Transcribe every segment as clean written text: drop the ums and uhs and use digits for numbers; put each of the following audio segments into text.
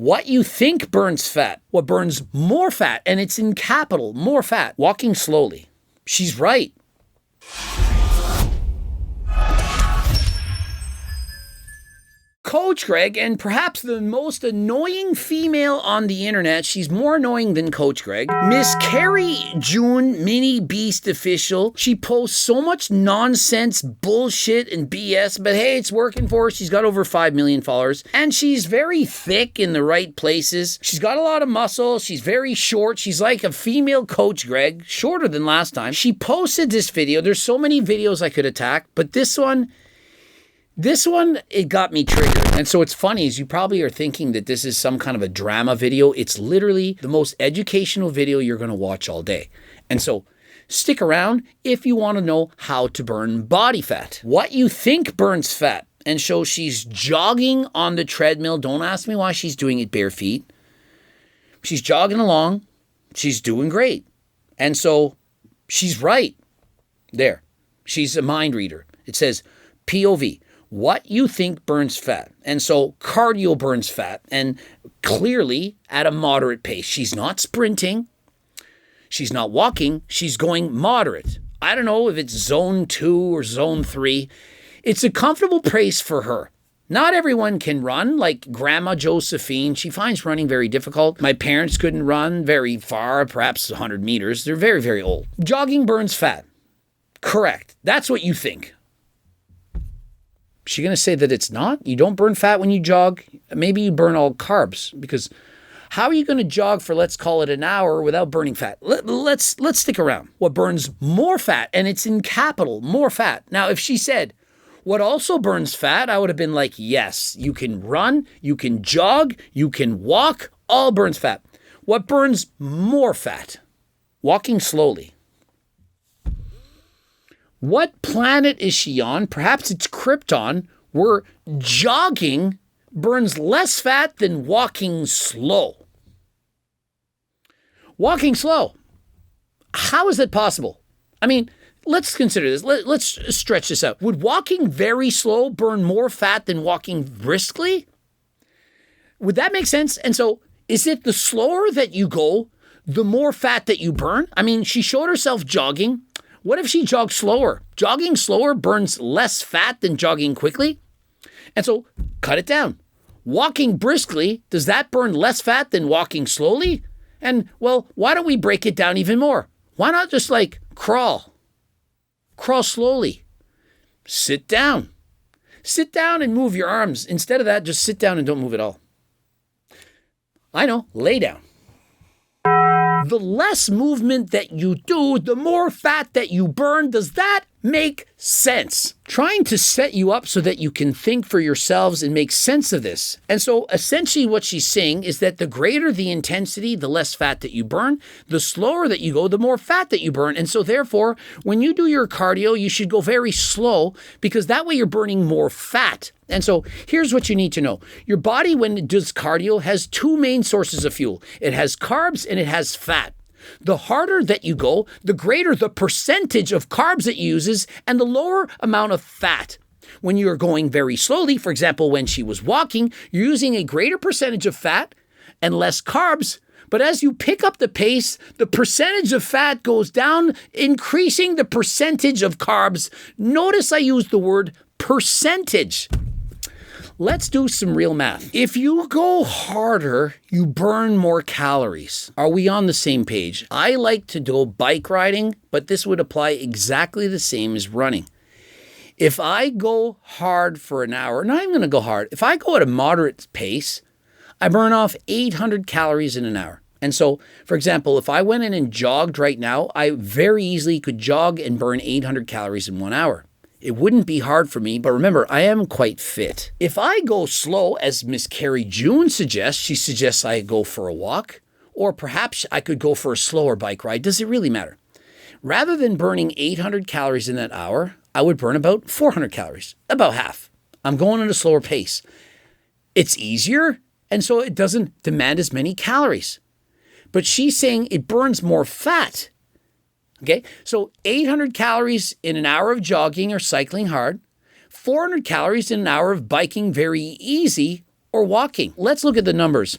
What you think burns fat. What burns more fat, and it's in capital, more fat. Walking slowly. She's right. Coach Greg, and perhaps the most annoying female on the internet, she's more annoying than Coach Greg, Miss Carrie June, Mini Beast Official. She posts so much nonsense, bullshit, and BS, but hey, it's working for her. She's got over 5 million followers, and she's very thick in the right places. She's got a lot of muscle. She's very short. She's like a female Coach Greg, shorter than last time. She posted this video. There's so many videos I could attack, but this one, it got me triggered. And so it's funny, is you probably are thinking that this is some kind of a drama video. It's literally the most educational video you're going to watch all day. And so stick around if you want to know how to burn body fat. What you think burns fat. And so she's jogging on the treadmill. Don't ask me why she's doing it bare feet. She's jogging along. She's doing great. And so she's right. There. She's a mind reader. It says POV. What you think burns fat. And so cardio burns fat, and clearly at a moderate pace. She's not sprinting. She's not walking. She's going moderate. I don't know if it's zone 2 or zone 3. It's a comfortable pace for her. Not everyone can run, like Grandma Josephine. She finds running very difficult. My parents couldn't run very far, perhaps 100 meters. They're very, very old. Jogging burns fat. Correct. That's what you think. Is she going to say that it's not? You don't burn fat when you jog? Maybe you burn all carbs, because how are you going to jog for, let's call it, an hour without burning fat? Let's stick around. What burns more fat, and it's in capital, more fat. Now, if she said, what also burns fat, I would have been like, yes, you can run, you can jog, you can walk, all burns fat. What burns more fat? Walking slowly. What planet is she on? Perhaps it's Krypton, where jogging burns less fat than walking slow. Walking slow. How is that possible? I mean, let's consider this. Let's stretch this out. Would walking very slow burn more fat than walking briskly? Would that make sense? And so, is it the slower that you go, the more fat that you burn? I mean, she showed herself jogging. What if she jogs slower? Jogging slower burns less fat than jogging quickly? And so, cut it down. Walking briskly, does that burn less fat than walking slowly? And, well, why don't we break it down even more? Why not just like crawl? Crawl slowly. Sit down. Sit down and move your arms. Instead of that, just sit down and don't move at all. I know, lay down. The less movement that you do, the more fat that you burn. Does that make sense? Trying to set you up so that you can think for yourselves and make sense of this. And so essentially what she's saying is that the greater the intensity, the less fat that you burn. The slower that you go, the more fat that you burn. And so therefore, when you do your cardio, you should go very slow, because that way you're burning more fat. And so here's what you need to know. Your body, when it does cardio, has two main sources of fuel. It has carbs and it has fat. The harder that you go, the greater the percentage of carbs it uses and the lower amount of fat. When you're going very slowly, for example, when she was walking, you're using a greater percentage of fat and less carbs. But as you pick up the pace, the percentage of fat goes down, increasing the percentage of carbs. Notice I use the word percentage. Let's do some real math. If you go harder, you burn more calories. Are we on the same page? I like to go bike riding, but this would apply exactly the same as running. If I go hard for an hour, not even going to go hard. If I go at a moderate pace, I burn off 800 calories in an hour. And so, for example, if I went in and jogged right now, I very easily could jog and burn 800 calories in 1 hour. It wouldn't be hard for me, but remember, I am quite fit. If I go slow, as Miss Carrie June suggests, she suggests I go for a walk, or perhaps I could go for a slower bike ride. Does it really matter? Rather than burning 800 calories in that hour, I would burn about 400 calories, about half. I'm going at a slower pace. It's easier, and so it doesn't demand as many calories. But she's saying it burns more fat. Okay, so 800 calories in an hour of jogging or cycling hard, 400 calories in an hour of biking very easy or walking. Let's look at the numbers.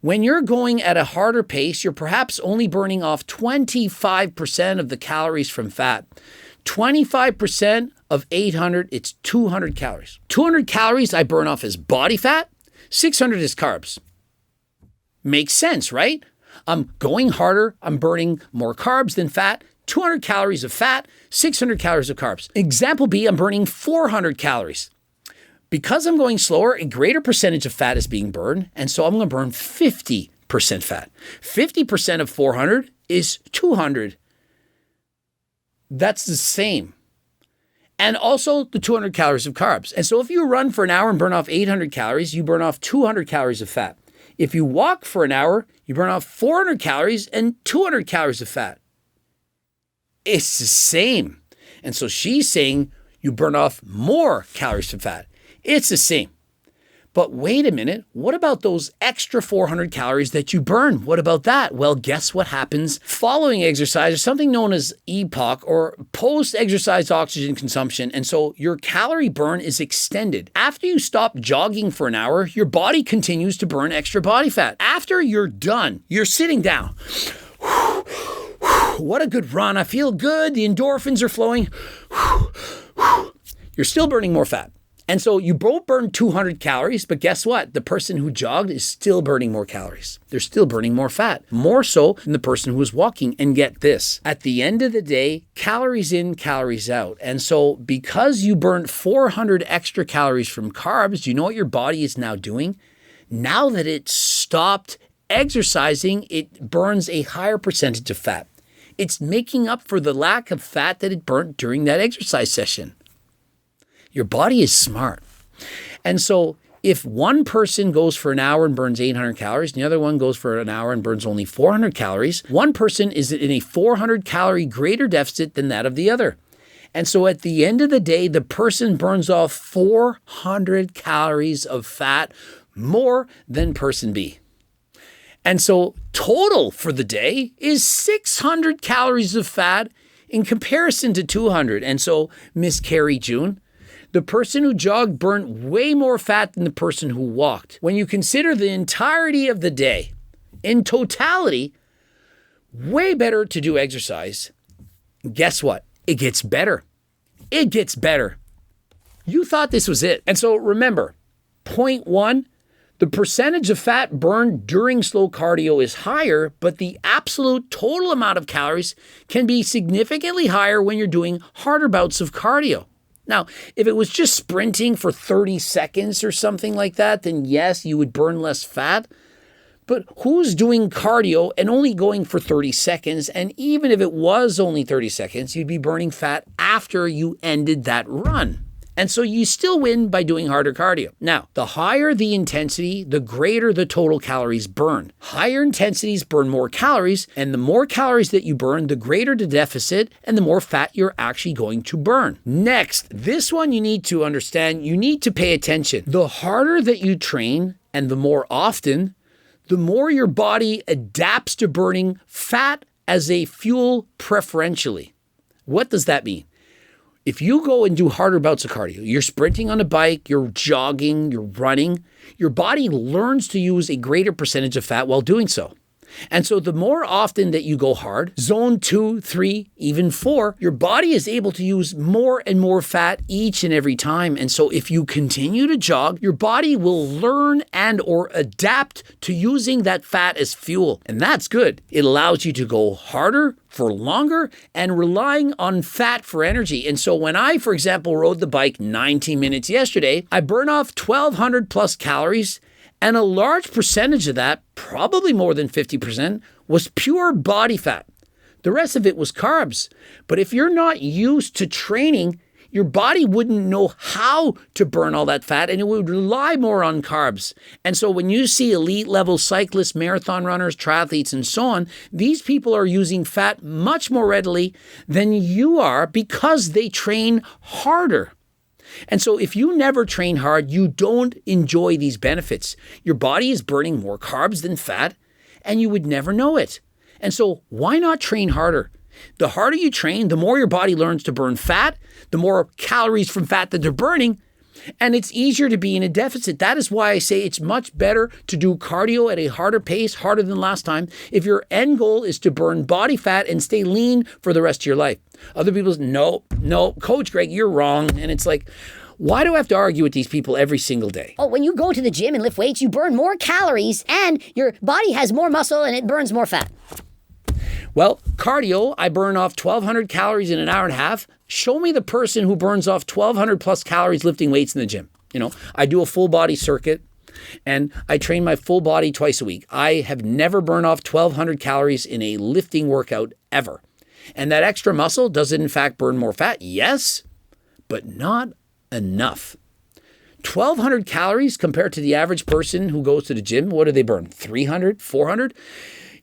When you're going at a harder pace, you're perhaps only burning off 25% of the calories from fat. 25% of 800, it's 200 calories. 200 calories I burn off as body fat, 600 is carbs. Makes sense, right? I'm going harder, I'm burning more carbs than fat, 200 calories of fat, 600 calories of carbs. Example B, I'm burning 400 calories. Because I'm going slower, a greater percentage of fat is being burned, and so I'm going to burn 50% fat. 50% of 400 is 200. That's the same. And also the 200 calories of carbs. And so if you run for an hour and burn off 800 calories, you burn off 200 calories of fat. If you walk for an hour, you burn off 400 calories and 200 calories of fat. It's the same. And so she's saying you burn off more calories from fat. It's the same. But wait a minute, what about those extra 400 calories that you burn? What about that? Well, guess what happens following exercise? There's something known as EPOC, or post-exercise oxygen consumption. And so your calorie burn is extended. After you stop jogging for an hour, your body continues to burn extra body fat. After you're done, you're sitting down. What a good run. I feel good. The endorphins are flowing. You're still burning more fat. And so you both burn 200 calories, but guess what? The person who jogged is still burning more calories. They're still burning more fat, more so than the person who was walking. And get this, at the end of the day, calories in, calories out. And so because you burnt 400 extra calories from carbs, do you know what your body is now doing? Now that it stopped exercising, it burns a higher percentage of fat. It's making up for the lack of fat that it burnt during that exercise session. Your body is smart. And so if one person goes for an hour and burns 800 calories, and the other one goes for an hour and burns only 400 calories, one person is in a 400 calorie greater deficit than that of the other. And so at the end of the day, the person burns off 400 calories of fat more than person B. And so total for the day is 600 calories of fat in comparison to 200. And so Miss Carrie June, the person who jogged burnt way more fat than the person who walked. When you consider the entirety of the day, in totality, way better to do exercise. Guess what? It gets better. It gets better. You thought this was it. And so remember, point one, the percentage of fat burned during slow cardio is higher, but the absolute total amount of calories can be significantly higher when you're doing harder bouts of cardio. Now, if it was just sprinting for 30 seconds or something like that, then yes, you would burn less fat. But who's doing cardio and only going for 30 seconds? And even if it was only 30 seconds, you'd be burning fat after you ended that run. And so you still win by doing harder cardio. Now, the higher the intensity, the greater the total calories burned. Higher intensities burn more calories, and the more calories that you burn, the greater the deficit and the more fat you're actually going to burn. Next, this one you need to understand, you need to pay attention. The harder that you train and the more often, the more your body adapts to burning fat as a fuel preferentially. What does that mean? If you go and do harder bouts of cardio, you're sprinting on a bike, you're jogging, you're running, your body learns to use a greater percentage of fat while doing so. And so the more often that you go hard, zone 2, 3, even 4, your body is able to use more and more fat each and every time. And so if you continue to jog, your body will learn and or adapt to using that fat as fuel. And that's good. It allows you to go harder for longer and relying on fat for energy. And so when I, for example, rode the bike 90 minutes yesterday, I burned off 1,200 plus calories. And a large percentage of that, probably more than 50%, was pure body fat. The rest of it was carbs. But if you're not used to training, your body wouldn't know how to burn all that fat and it would rely more on carbs. And so when you see elite level cyclists, marathon runners, triathletes, and so on, these people are using fat much more readily than you are because they train harder. And so if you never train hard, you don't enjoy these benefits. Your body is burning more carbs than fat, and you would never know it. And so why not train harder? The harder you train, the more your body learns to burn fat, the more calories from fat that they're burning, And it's easier to be in a deficit. That is why I say it's much better to do cardio at a harder pace, harder than last time, if your end goal is to burn body fat and stay lean for the rest of your life. Other people say, no, Coach Greg, you're wrong. And it's like, why do I have to argue with these people every single day? Oh, when you go to the gym and lift weights, you burn more calories and your body has more muscle and it burns more fat. Well, cardio, I burn off 1,200 calories in an hour and a half. Show me the person who burns off 1,200 plus calories lifting weights in the gym. I do a full body circuit and I train my full body twice a week. I have never burned off 1,200 calories in a lifting workout ever. And that extra muscle, does it in fact burn more fat? Yes, but not enough. 1,200 calories compared to the average person who goes to the gym, what do they burn? 300, 400?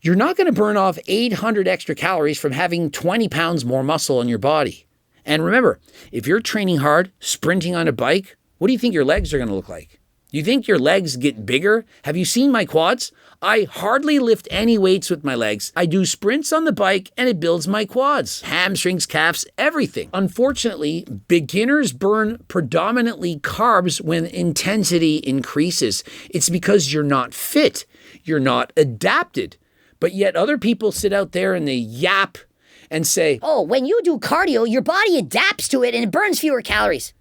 You're not going to burn off 800 extra calories from having 20 pounds more muscle on your body. And remember, if you're training hard, sprinting on a bike, what do you think your legs are going to look like? You think your legs get bigger? Have you seen my quads? I hardly lift any weights with my legs. I do sprints on the bike and it builds my quads, hamstrings, calves, everything. Unfortunately, beginners burn predominantly carbs when intensity increases. It's because you're not fit. You're not adapted. But yet other people sit out there and they yap and say, oh, when you do cardio, your body adapts to it and it burns fewer calories.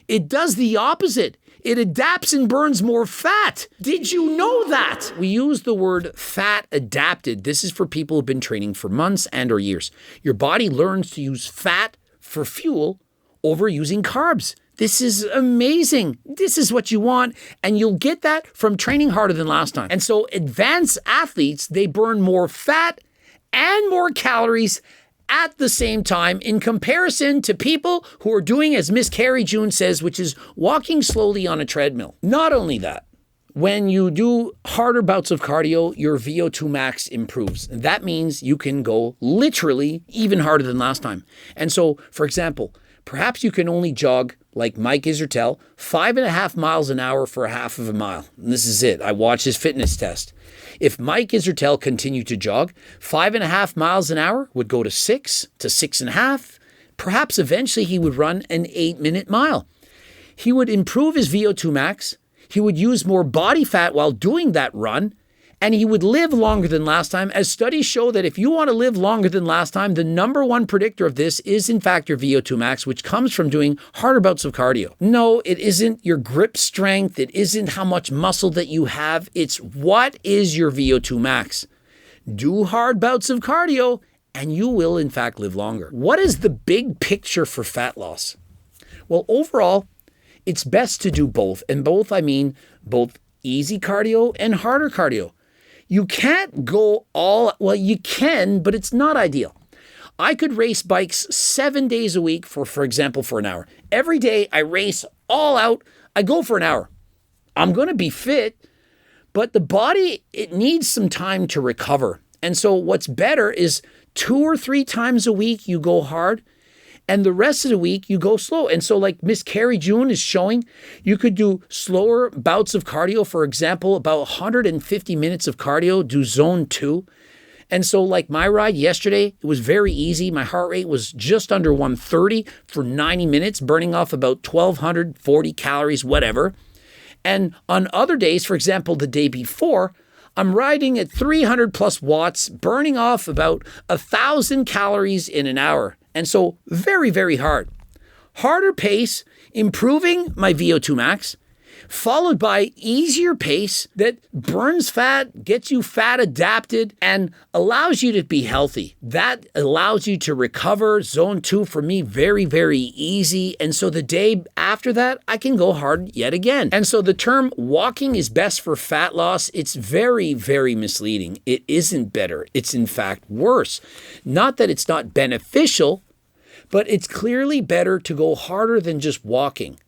It does the opposite. It adapts and burns more fat. Did you know that? We use the word fat adapted. This is for people who've been training for months and or years. Your body learns to use fat for fuel over using carbs. This is amazing. This is what you want. And you'll get that from training harder than last time. And so advanced athletes, they burn more fat and more calories at the same time in comparison to people who are doing, as Miss Carrie June says, which is walking slowly on a treadmill. Not only that, when you do harder bouts of cardio, your VO2 max improves. That means you can go literally even harder than last time. And so, for example, perhaps you can only jog, like Mike Isertel, 5.5 miles an hour for a half of a mile. And this is it. I watched his fitness test. If Mike Isertel continued to jog, 5.5 miles an hour would go to 6 to 6.5. Perhaps eventually he would run an 8-minute mile. He would improve his VO2 max. He would use more body fat while doing that run. And he would live longer than last time, as studies show that if you want to live longer than last time, the number one predictor of this is in fact your VO2 max, which comes from doing harder bouts of cardio. No, it isn't your grip strength. It isn't how much muscle that you have. It's what is your VO2 max. Do hard bouts of cardio and you will in fact live longer. What is the big picture for fat loss? Well, overall, it's best to do both. And both, I mean both easy cardio and harder cardio. You can't go well, you can, but it's not ideal. I could race bikes 7 days a week for example, for an hour. Every day I race all out. I go for an hour. I'm going to be fit, but the body, it needs some time to recover. And so what's better is 2 or 3 times a week you go hard, and the rest of the week you go slow. And so like Miss Carrie June is showing, you could do slower bouts of cardio. For example, about 150 minutes of cardio, do zone 2. And so like my ride yesterday, it was very easy. My heart rate was just under 130 for 90 minutes, burning off about 1,240 calories, whatever. And on other days, for example, the day before, I'm riding at 300 plus watts, burning off about 1,000 calories in an hour. And so very, very hard. Harder pace, improving my VO2 max, followed by easier pace that burns fat, gets you fat adapted, and allows you to be healthy. That allows you to recover. Zone 2 for me, very, very easy. And so the day after that, I can go hard yet again. And so the term walking is best for fat loss, it's very, very misleading. It isn't better. It's in fact worse. Not that it's not beneficial, but it's clearly better to go harder than just walking.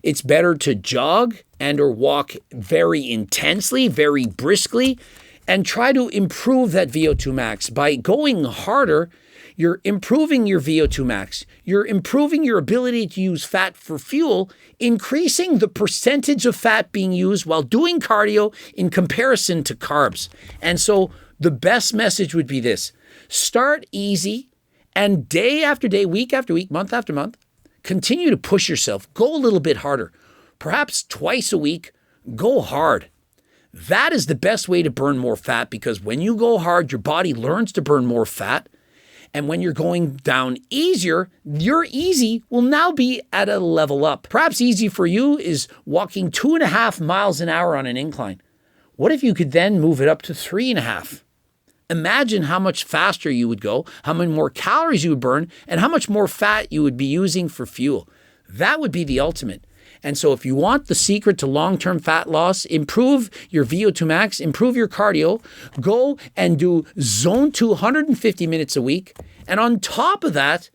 It's better to jog and or walk very intensely, very briskly, and try to improve that VO2 max. By going harder, you're improving your VO2 max. You're improving your ability to use fat for fuel, increasing the percentage of fat being used while doing cardio in comparison to carbs. And so the best message would be this: start easy, and day after day, week after week, month after month, continue to push yourself. Go a little bit harder. perhaps twice a week, go hard. That is the best way to burn more fat, because when you go hard, your body learns to burn more fat. And when you're going down easier, your easy will now be at a level up. Perhaps easy for you is walking 2.5 miles an hour on an incline. What if you could then move it up to 3.5? Imagine how much faster you would go, how many more calories you would burn, and how much more fat you would be using for fuel. That would be the ultimate. And so if you want the secret to long-term fat loss, improve your VO2 max, improve your cardio, go and do zone 2 150 minutes a week. And on top of that,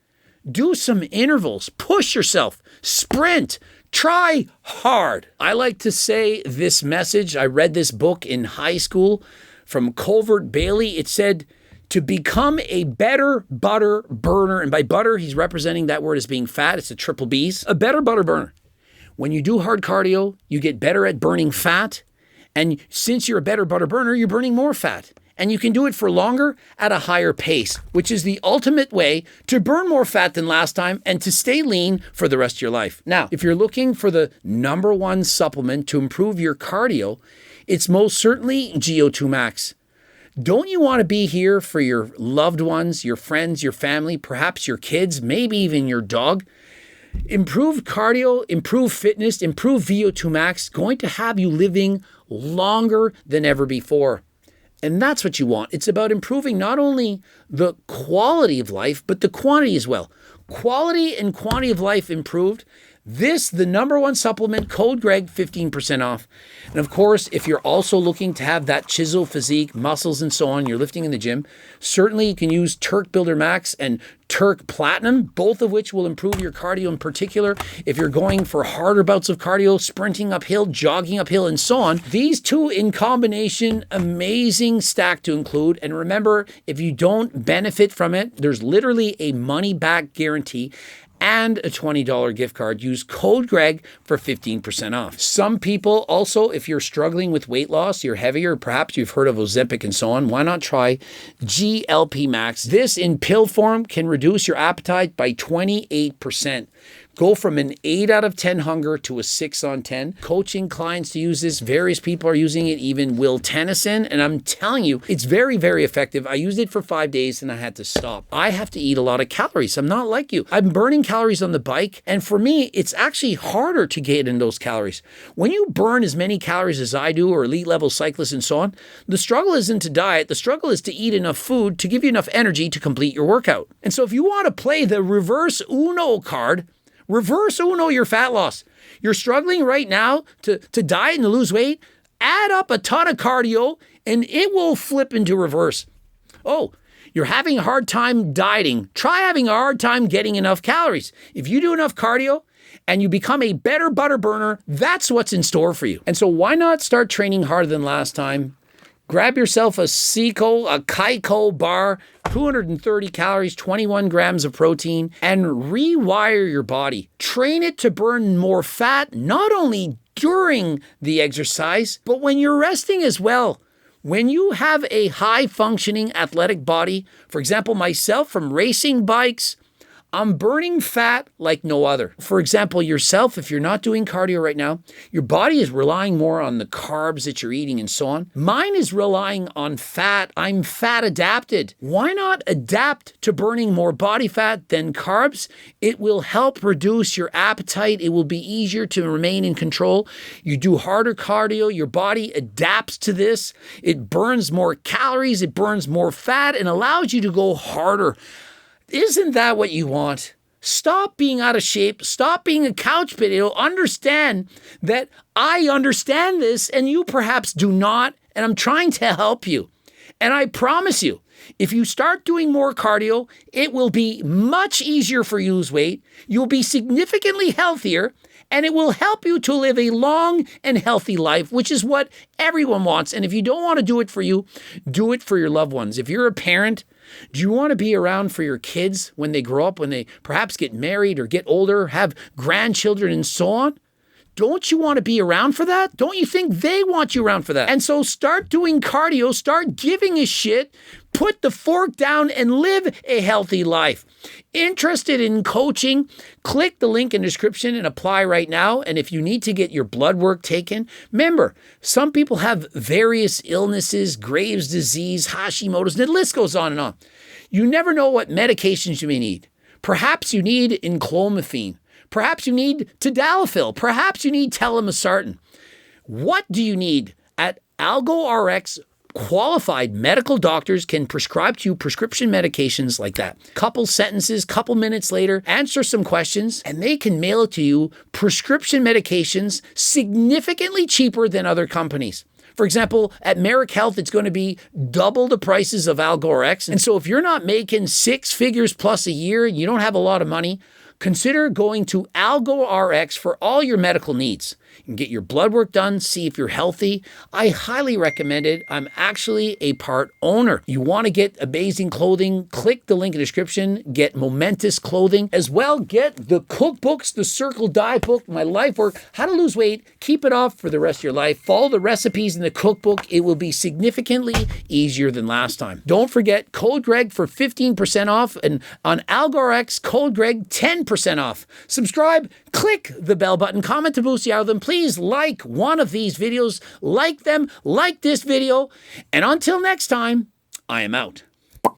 do some intervals, push yourself, sprint, try hard. I like to say this message. I read this book in high school from Colvert Bailey. It said, to become a better butter burner, and by butter, he's representing that word as being fat. It's a triple B's, a better butter burner. When you do hard cardio, you get better at burning fat. And since you're a better butter burner, you're burning more fat. And you can do it for longer at a higher pace, which is the ultimate way to burn more fat than last time and to stay lean for the rest of your life. Now, if you're looking for the number one supplement to improve your cardio, it's most certainly GO2 Max. Don't you want to be here for your loved ones, your friends, your family, perhaps your kids, maybe even your dog? Improved cardio, improved fitness, improved VO2 max, going to have you living longer than ever before. And that's what you want. It's about improving not only the quality of life, but the quantity as well. Quality and quantity of life improved. This, the number one supplement, code Greg, 15% off. And of course, if you're also looking to have that chisel physique, muscles and so on, you're lifting in the gym, certainly you can use Turk Builder Max and Turk Platinum, both of which will improve your cardio in particular. If you're going for harder bouts of cardio, sprinting uphill, jogging uphill, and so on, these two in combination, amazing stack to include. And remember, if you don't benefit from it, there's literally a money-back guarantee and a $20 gift card. Use code Greg for 15% off. Some people also, if you're struggling with weight loss, you're heavier, perhaps you've heard of Ozempic and so on, why not try GLP Max? This in pill form can reduce your appetite by 28%. Go from an 8 out of 10 hunger to a 6 on 10. Coaching clients to use this. Various people are using it, even Will Tennyson. And I'm telling you, it's very, very effective. I used it for 5 days and I had to stop. I have to eat a lot of calories. I'm not like you. I'm burning calories on the bike. And for me, it's actually harder to get in those calories. When you burn as many calories as I do, or elite level cyclists and so on, the struggle isn't to diet. The struggle is to eat enough food to give you enough energy to complete your workout. And so if you want to play the reverse Uno card, reverse Uno your fat loss. You're struggling right now to diet and to lose weight. Add up a ton of cardio and it will flip into reverse. Oh, you're having a hard time dieting. Try having a hard time getting enough calories. If you do enough cardio and you become a better butter burner, that's what's in store for you. And so why not start training harder than last time? Grab yourself a Kaiko bar, 230 calories, 21 grams of protein, and rewire your body. Train it to burn more fat, not only during the exercise, but when you're resting as well. When you have a high-functioning athletic body, for example, myself from racing bikes, I'm burning fat like no other. For example, yourself, if you're not doing cardio right now, your body is relying more on the carbs that you're eating and so on. Mine is relying on fat. I'm fat adapted. Why not adapt to burning more body fat than carbs? It will help reduce your appetite. It will be easier to remain in control. You do harder cardio, your body adapts to this. It burns more calories, it burns more fat, and allows you to go harder. Isn't that what you want? Stop being out of shape. Stop being a couch potato. Understand that I understand this and you perhaps do not, and I'm trying to help you. And I promise you, if you start doing more cardio, it will be much easier for you to lose weight. You'll be significantly healthier, and it will help you to live a long and healthy life, which is what everyone wants. And if you don't want to do it for you, do it for your loved ones. If you're a parent, do you want to be around for your kids when they grow up, when they perhaps get married or get older, have grandchildren and so on? Don't you want to be around for that? Don't you think they want you around for that? And so start doing cardio, start giving a shit, put the fork down and live a healthy life. Interested in coaching? Click the link in the description and apply right now. And if you need to get your blood work taken, remember, some people have various illnesses, Graves' disease, Hashimoto's, and the list goes on and on. You never know what medications you may need. Perhaps you need enclomiphene. Perhaps you need tadalafil. Perhaps you need telmisartan. What do you need? At AlgoRx, qualified medical doctors can prescribe to you prescription medications like that. Couple sentences, couple minutes later, answer some questions, and they can mail it to you prescription medications significantly cheaper than other companies. For example, at Merrick Health, it's going to be double the prices of AlgoRx. And so if you're not making 6 figures plus a year and you don't have a lot of money, consider going to AlgoRx for all your medical needs. You can get your blood work done, see if you're healthy. I highly recommend it. I'm actually a part owner. You want to get amazing clothing, click the link in the description, get momentous clothing. As well, get the cookbooks, the Circle Diet book, my life work, how to lose weight, keep it off for the rest of your life. Follow the recipes in the cookbook. It will be significantly easier than last time. Don't forget, code Greg for 15% off, and on AlgoRx, code Greg 10% off. Subscribe, click the bell button, comment to boost the algorithm. Please like one of these videos, like them, like this video. And until next time, I am out.